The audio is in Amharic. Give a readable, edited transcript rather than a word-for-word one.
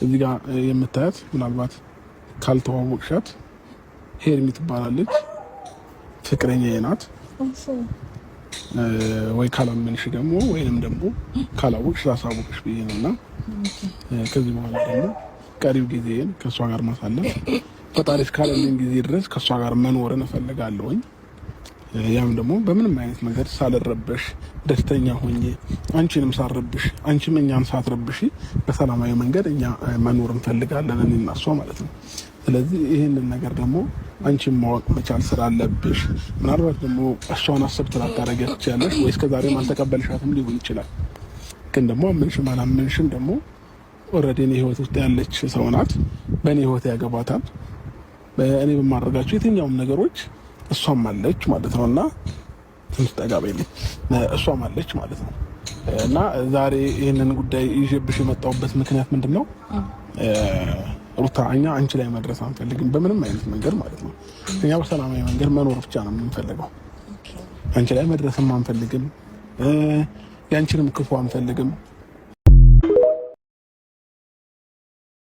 እዚህ ጋር የምታያት ምናልባት ካልተዋወቅሻት ሄርሚ ትባላለች። ፍቅረኛዬ ናት። ወይ ካላመንሽ ደግሞ ወይንም ደግሞ ካላወቅሽ ላሳወቅሽ ብዬ ነውና ከዚህ በኋላ ደግሞ ቀሪው ጊዜን ከሷ ጋር ማሳለፍ ፈጣሪ እስካለልኝ ጊዜ ድረስ ከሷ ጋር መኖርን እፈልጋለሁኝ። ያም ደግሞ በምንም አይነት ነገር ሳልረበሽ ደስተኛ ሆኜ አንቺንም ሳልረብሽ አንቺም እኛን ሳትረብሽ በሰላማዊ መንገድ እኛ መኖር እንፈልጋለን እኔና እሷ ማለት ነው። ስለዚህ ይሄንን ነገር ደግሞ አንቺም ማወቅ መቻል ስላለብሽ ምናልባት ደግሞ እሷን አሰብት ላታረጋት ትችያለሽ ወይ እስከዛሬም አልተቀበልሻትም ሊሆን ይችላል። ግን ደግሞ አመንሽም አላመንሽም ደግሞ ኦልሬዲ እኔ ህይወት ውስጥ ያለች ሰው ናት። በእኔ ህይወት ያገባታል። በእኔ በማድረጋቸው የትኛውም ነገሮች እሷም አለች ማለት ነውና ትንሽ ጠጋበኝ እሷም አለች ማለት ነው። እና ዛሬ ይሄንን ጉዳይ ይዤብሽ የመጣሁበት ምክንያት ምንድነው? ሩታ እኛ አንቺ ላይ መድረስ አንፈልግም በምንም አይነት መንገድ ማለት ነው። እኛ በሰላማዊ መንገድ መኖር ብቻ ነው የምንፈልገው። አንቺ ላይ መድረስም አንፈልግም፣ ያንቺንም ክፉ አንፈልግም።